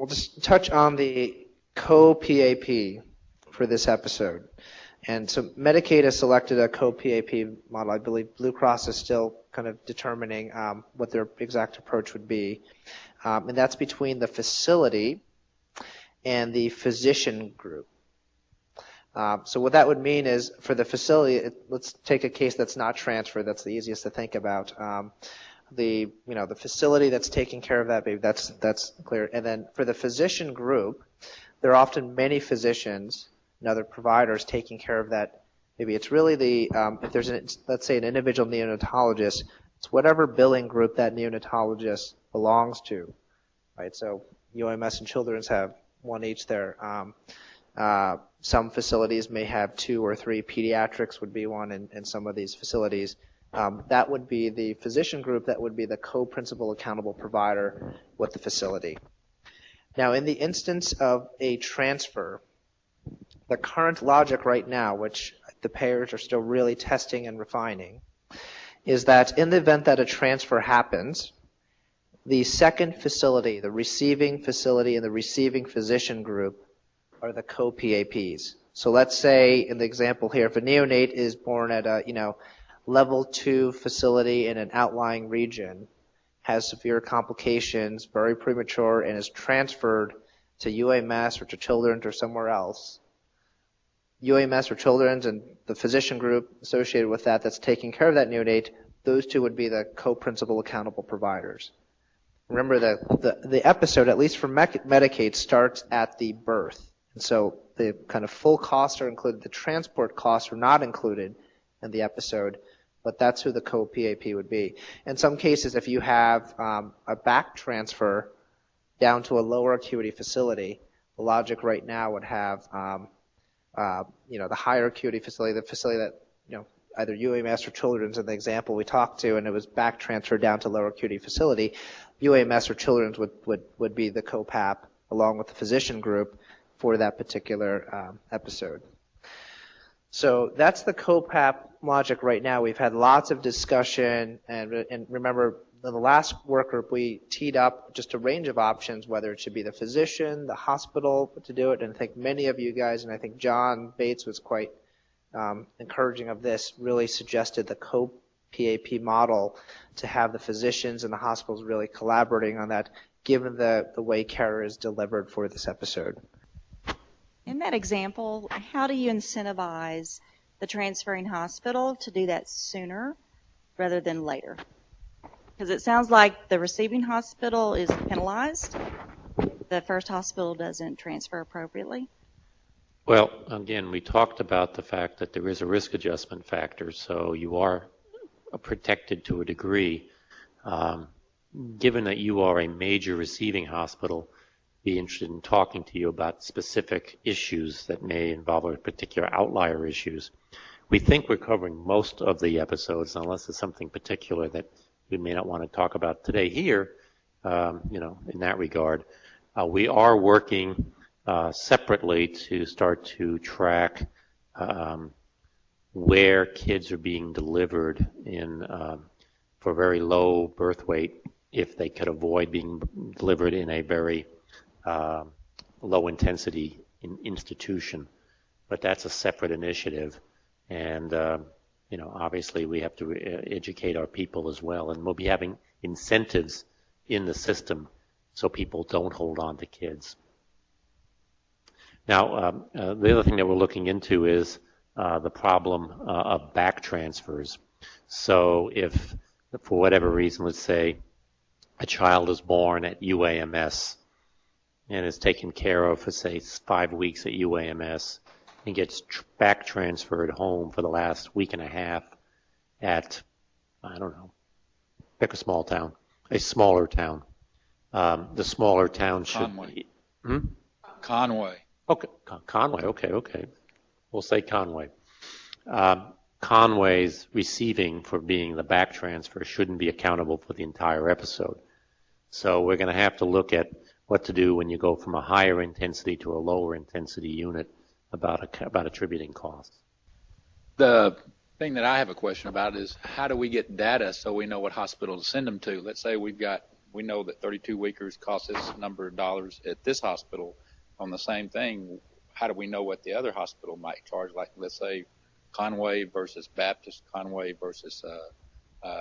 we'll just touch on the co-PAP for this episode. And so Medicaid has selected a co-PAP model. I believe Blue Cross is still kind of determining what their exact approach would be. And that's between the facility and the physician group. So what that would mean is for the facility, let's take a case that's not transferred. That's the easiest to think about. The facility that's taking care of that baby, that's clear. And then for the physician group, there are often many physicians and other providers taking care of that baby. It's really if there's let's say an individual neonatologist, it's whatever billing group that neonatologist belongs to, right? So UMS and Children's have one each there. Some facilities may have 2 or 3. Pediatrics would be one in some of these facilities. That would be the physician group. That would be the co-principal accountable provider with the facility. Now, in the instance of a transfer, the current logic right now, which the payers are still really testing and refining, is that in the event that a transfer happens, the second facility, the receiving facility and the receiving physician group are the co-PAPs. So let's say in the example here, if a neonate is born at a, level 2 facility in an outlying region, has severe complications, very premature, and is transferred to UMS or to Children's or somewhere else, UMS or Children's and the physician group associated with that that's taking care of that neonate, those two would be the co-principal accountable providers. Remember that the episode, at least for Medicaid, starts at the birth. And so the kind of full costs are included. The transport costs are not included in the episode, but that's who the co-PAP would be. In some cases, if you have a back transfer down to a lower acuity facility, the logic right now would have the higher acuity facility, the facility that, either UMS or Children's in the example we talked to, and it was back transferred down to lower acuity facility, UMS or Children's would be the co-PAP along with the physician group for that particular episode. So that's the co-PAP logic right now. We've had lots of discussion, and remember, in the last work group, we teed up just a range of options, whether it should be the physician, the hospital to do it, and I think many of you guys, and I think John Bates was quite encouraging of this, really suggested the co-PAP model to have the physicians and the hospitals really collaborating on that, given the way care is delivered for this episode. In that example, how do you incentivize the transferring hospital to do that sooner rather than later? Because it sounds like the receiving hospital is penalized. The first hospital doesn't transfer appropriately. Well, again, we talked about the fact that there is a risk adjustment factor, so you are protected to a degree. Given that you are a major receiving hospital, be interested in talking to you about specific issues that may involve a particular outlier issues. We think we're covering most of the episodes, unless there's something particular that we may not want to talk about today here, in that regard. We are working separately to start to track where kids are being delivered for very low birth weight, if they could avoid being delivered in a very low intensity institution. But that's a separate initiative, and obviously we have to educate our people as well, and we'll be having incentives in the system so people don't hold on to kids. Now, the other thing that we're looking into is the problem of back transfers. So if, for whatever reason, let's say a child is born at UAMS and is taken care of for, say, 5 weeks at UAMS and gets back transferred home for the last week and a half at, I don't know, pick a small town, a smaller town. The smaller town should... Conway. Conway. Okay, Conway, okay. We'll say Conway. Conway's receiving for being the back transfer shouldn't be accountable for the entire episode. So we're going to have to look at what to do when you go from a higher intensity to a lower intensity unit about attributing costs. The thing that I have a question about is how do we get data so we know what hospital to send them to? Let's say we've got we know that 32 weekers cost this number of dollars at this hospital. On the same thing, how do we know what the other hospital might charge? Like, let's say, Conway versus Baptist, Conway versus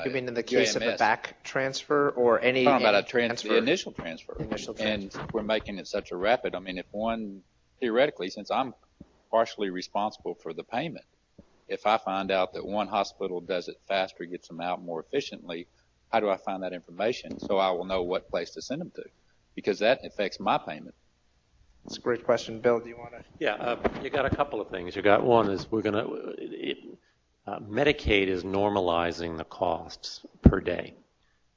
You mean in the case of a JMS. back transfer or any I'm talking about transfer? the initial transfer. Initial And transfer. we're making it such a rapid. I mean, if one, theoretically, since I'm partially responsible for the payment, if I find out that one hospital does it faster, gets them out more efficiently, how do I find that information so I will know what place to send them to? Because that affects my payment. That's a great question. Bill, do you want to? Yeah, you got a couple of things. You got one is Medicaid is normalizing the costs per day.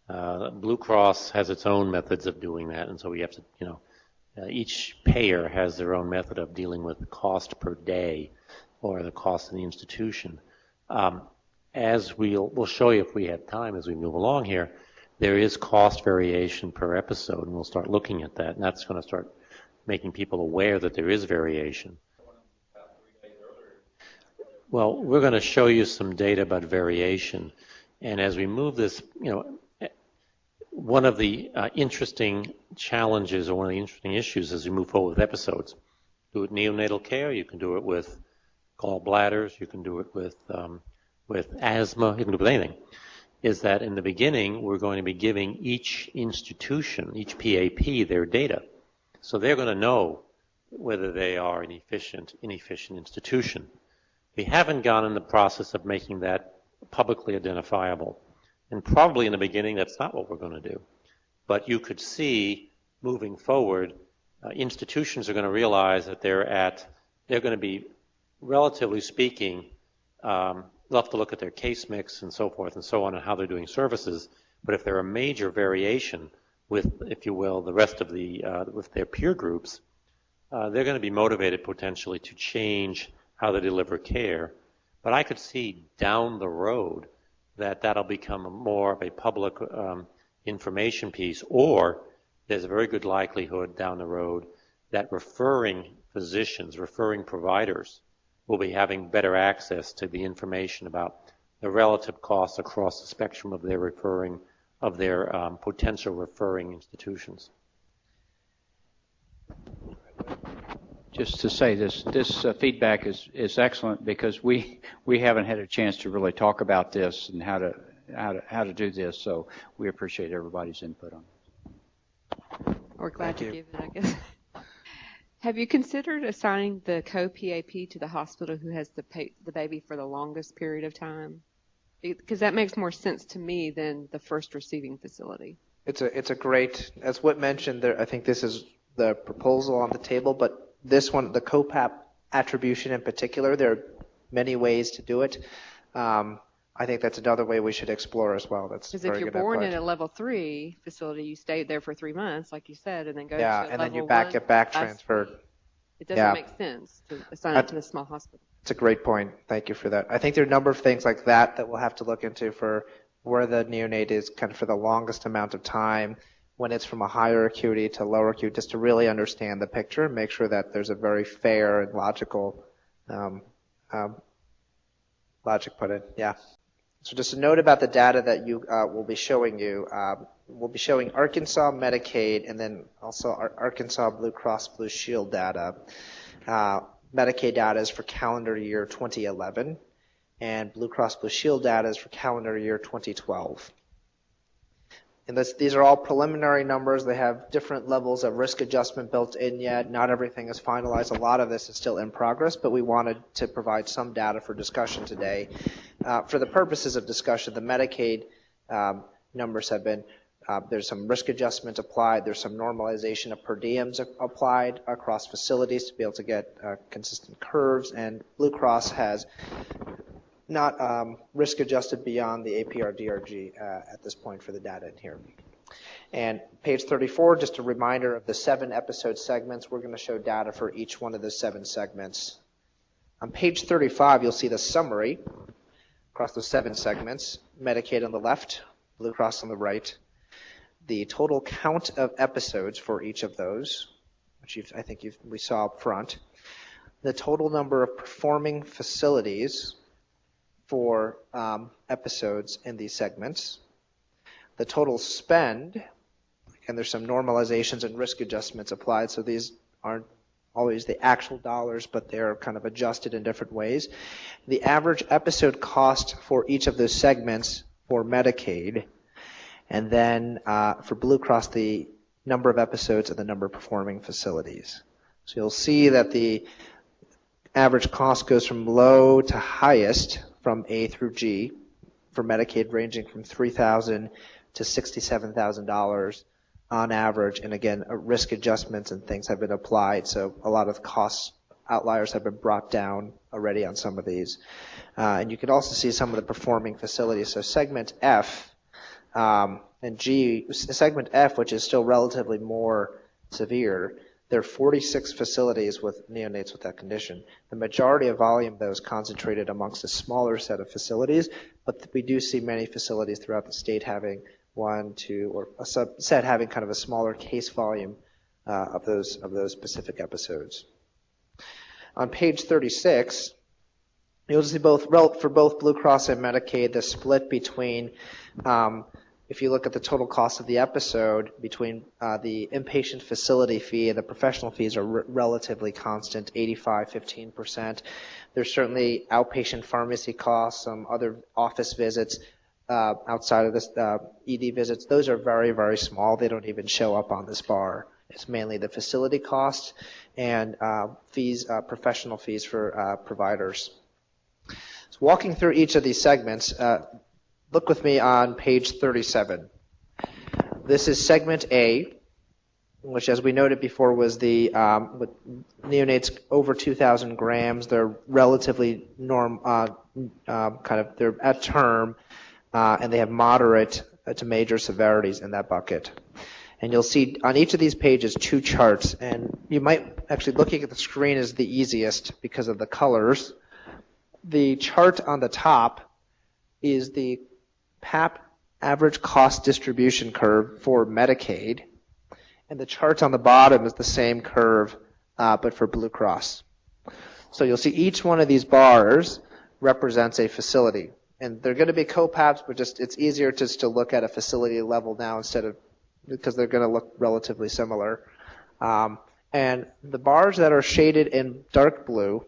Blue Cross has its own methods of doing that, and so we have to, each payer has their own method of dealing with the cost per day or the cost of the institution. As we'll show you if we have time as we move along here, there is cost variation per episode, and we'll start looking at that, and that's going to start making people aware that there is variation. Well, we're going to show you some data about variation, and as we move this, one of the interesting challenges or one of the interesting issues as we move forward with episodes, do it neonatal care, you can do it with gallbladders, you can do it with asthma, you can do it with anything, is that in the beginning we're going to be giving each institution, each PAP, their data. So they're going to know whether they are an inefficient institution. We haven't gone in the process of making that publicly identifiable. And probably in the beginning that's not what we're going to do. But you could see moving forward, institutions are going to realize that they're going to be, relatively speaking, they'll have to look at their case mix and so forth and so on and how they're doing services. But if there are major variation with, if you will, the rest of with their peer groups, they're going to be motivated potentially to change how they deliver care. But I could see down the road that that'll become more of a public information piece, or there's a very good likelihood down the road that referring physicians, referring providers will be having better access to the information about the relative costs across the spectrum of their potential referring institutions. Just to say this feedback is excellent because we haven't had a chance to really talk about this and how to do this, so we appreciate everybody's input on it. We're glad to give it, I guess. Have you considered assigning the co-PAP to the hospital who has the baby for the longest period of time? Because that makes more sense to me than the first receiving facility. It's a great, as Whit mentioned, I think this is the proposal on the table, but this one, the COPAP attribution in particular, there are many ways to do it. I think that's another way we should explore as well. That's because if you're born in a level 3 facility, you stay there for 3 months, like you said, and then go to and level then you 1, get back transferred. It doesn't make sense to assign it to the small hospital. It's a great point. Thank you for that. I think there are a number of things like that we'll have to look into for where the neonate is kind of for the longest amount of time, when it's from a higher acuity to lower acuity, just to really understand the picture and make sure that there's a very fair and logical logic put in. Yeah. So just a note about the data that will be showing you. We'll be showing Arkansas Medicaid and then also Arkansas Blue Cross Blue Shield data. Medicaid data is for calendar year 2011, and Blue Cross Blue Shield data is for calendar year 2012. And these are all preliminary numbers. They have different levels of risk adjustment built in yet. Not everything is finalized. A lot of this is still in progress, but we wanted to provide some data for discussion today. For the purposes of discussion, the Medicaid numbers have been, there's some risk adjustment applied. There's some normalization of per diems applied across facilities to be able to get consistent curves. And Blue Cross has not risk adjusted beyond the APR-DRG at this point for the data in here. And page 34, just a reminder of the 7 episode segments. We're going to show data for each one of the 7 segments. On page 35, you'll see the summary across the 7 segments. Medicaid on the left, Blue Cross on the right. The total count of episodes for each of those, which we saw up front. The total number of performing facilities for episodes in these segments, the total spend and there's some normalizations and risk adjustments applied, so these aren't always the actual dollars, but they're kind of adjusted in different ways. The average episode cost for each of those segments for Medicaid, and then for Blue Cross, the number of episodes and the number of performing facilities. So you'll see that the average cost goes from low to highest from A through G for Medicaid, ranging from $3,000 to $67,000 on average. And again, risk adjustments and things have been applied, so a lot of cost outliers have been brought down already on some of these. And you can also see some of the performing facilities. So segment F and G, segment F, which is still relatively more severe, there are 46 facilities with neonates with that condition. The majority of volume, though, is concentrated amongst a smaller set of facilities, but we do see many facilities throughout the state having one, two, or a subset having kind of a smaller case volume of those specific episodes. On page 36, you'll see for both Blue Cross and Medicaid, the split between, if you look at the total cost of the episode, between the inpatient facility fee and the professional fees are relatively constant, 85-15%. There's certainly outpatient pharmacy costs, some other office visits outside of this ED visits. Those are very, very small. They don't even show up on this bar. It's mainly the facility costs and fees, professional fees for providers. So walking through each of these segments, look with me on page 37. This is segment A, which, as we noted before, was the with neonates over 2,000 grams. They're relatively they're at term, and they have moderate to major severities in that bucket. And you'll see on each of these pages 2 charts, and you might actually, looking at the screen is the easiest because of the colors. The chart on the top is the PAP average cost distribution curve for Medicaid, and the chart on the bottom is the same curve, but for Blue Cross. So you'll see each one of these bars represents a facility, and they're going to be co-PAPs, but it's easier just to look at a facility level now because they're going to look relatively similar. And the bars that are shaded in dark blue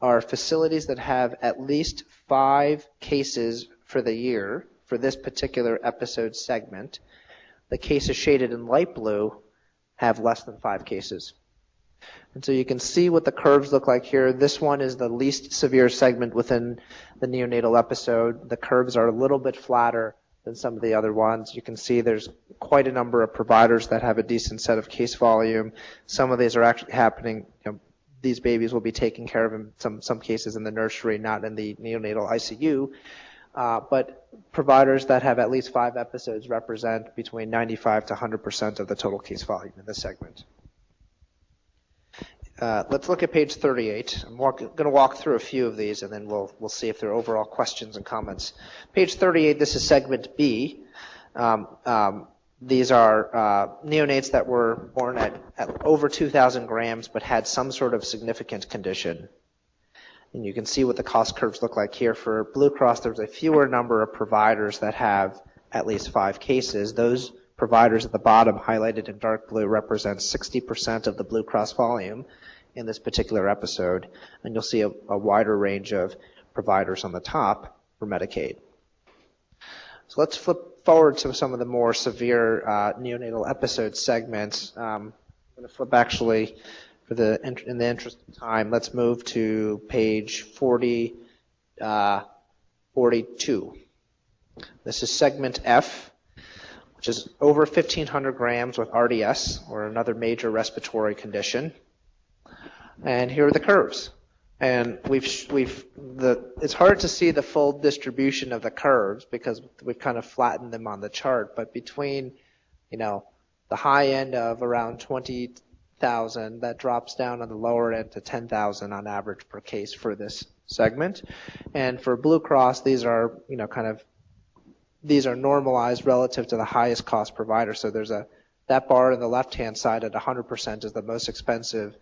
are facilities that have at least 5 cases for the year for this particular episode segment. The cases shaded in light blue have less than 5 cases. And so you can see what the curves look like here. This one is the least severe segment within the neonatal episode. The curves are a little bit flatter than some of the other ones. You can see there's quite a number of providers that have a decent set of case volume. Some of these are actually happening. These babies will be taken care of in some cases in the nursery, not in the neonatal ICU. But providers that have at least 5 episodes represent between 95 to 100% of the total case volume in this segment. Let's look at page 38. I'm going to walk through a few of these, and then we'll see if there are overall questions and comments. Page 38, this is segment B. These are neonates that were born at over 2,000 grams but had some sort of significant condition. And you can see what the cost curves look like here. For Blue Cross, there's a fewer number of providers that have at least 5 cases. Those providers at the bottom, highlighted in dark blue, represent 60% of the Blue Cross volume in this particular episode. And you'll see a wider range of providers on the top for Medicaid. So let's flip forward to some of the more severe neonatal episode segments. I'm going to flip actually in the interest of time. Let's move to page 42. This is segment F, which is over 1,500 grams with RDS, or another major respiratory condition. And here are the curves. And it's hard to see the full distribution of the curves because we've kind of flattened them on the chart. But between, the high end of around 20,000, that drops down on the lower end to 10,000 on average per case for this segment. And for Blue Cross, these are, these are normalized relative to the highest cost provider. So there's that bar on the left-hand side at 100% is the most expensive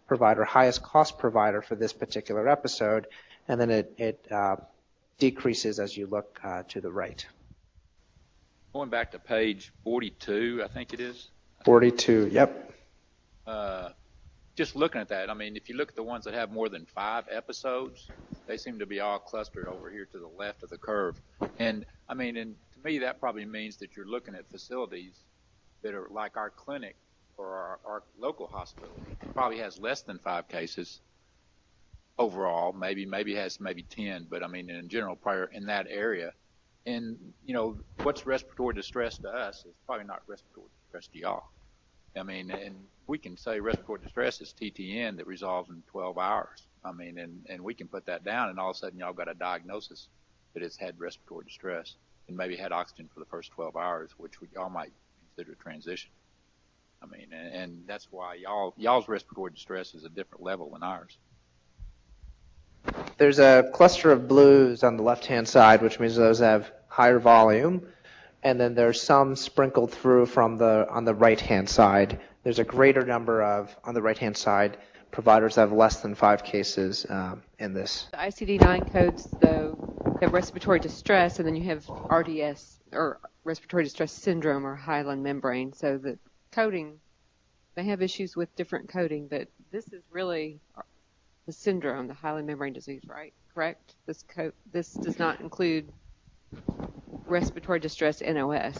provider, highest cost provider for this particular episode, and then it decreases as you look to the right. Going back to page 42, I think it is. 42, yep. Just looking at that, I mean, if you look at the ones that have more than 5 episodes, they seem to be all clustered over here to the left of the curve. And I mean, and to me, that probably means that you're looking at facilities that are like our clinic or our local hospital probably has less than 5 cases overall. Maybe has 10, but I mean, in general, prior in that area. And you know, what's respiratory distress to us is probably not respiratory distress to y'all. I mean, and we can say respiratory distress is TTN that resolves in 12 hours. I mean, and we can put that down, and all of a sudden y'all got a diagnosis that it's had respiratory distress and maybe had oxygen for the first 12 hours, which y'all might consider a transition. I mean, and that's why y'all's respiratory distress is a different level than ours. There's a cluster of blues on the left-hand side, which means those have higher volume. And then there's some sprinkled through on the right-hand side. There's a greater number of, on the right-hand side, providers that have less than 5 cases in this. The ICD-9 codes, though, have respiratory distress, and then you have RDS, or respiratory distress syndrome, or hyaline membrane. So the coding, they have issues with different coding, but this is really the syndrome, the hyaline membrane disease, right? Correct? This does not include respiratory distress NOS.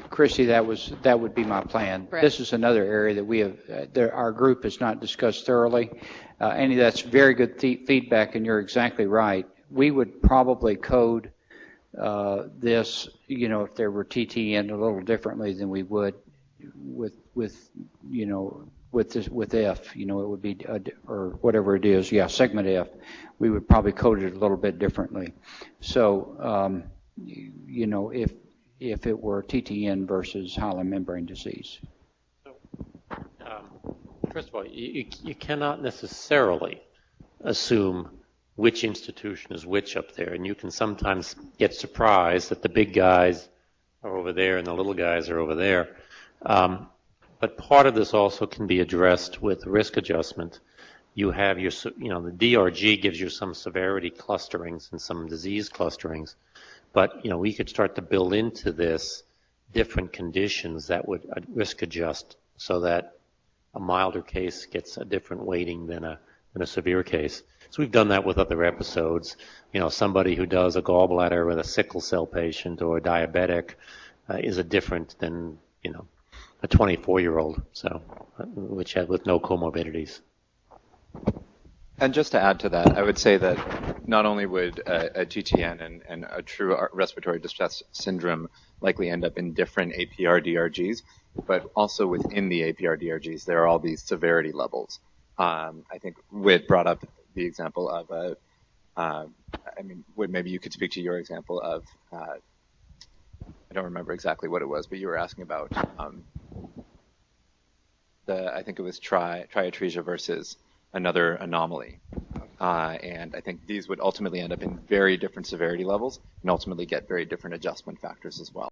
Christy, that would be my plan. Correct. This is another area that we have, our group has not discussed thoroughly. Annie, that's very good feedback, and you're exactly right. We would probably code this, you know, if there were TTN a little differently than we would with you know, with F, you know, it would be, or whatever it is, yeah, segment F, we would probably code it a little bit differently. So, you know, if it were TTN versus hyaline membrane disease. First of all, you cannot necessarily assume which institution is which up there, and you can sometimes get surprised that the big guys are over there and the little guys are over there. But part of this also can be addressed with risk adjustment. You have your, you know, the DRG gives you some severity clusterings and some disease clusterings, but, you know, we could start to build into this different conditions that would risk adjust so that a milder case gets a different weighting than a severe case. So we've done that with other episodes. You know, somebody who does a gallbladder with a sickle cell patient or a diabetic is a different than, you know, a 24-year-old, so with no comorbidities. And just to add to that, I would say that not only would a TTN and a true respiratory distress syndrome likely end up in different APR-DRGs, but also within the APR-DRGs, there are all these severity levels. I think Whit brought up the example of I mean, Whit, maybe you could speak to your example of, I don't remember exactly what it was, but you were asking about I think it was triatresia versus another anomaly. And I think these would ultimately end up in very different severity levels and ultimately get very different adjustment factors as well.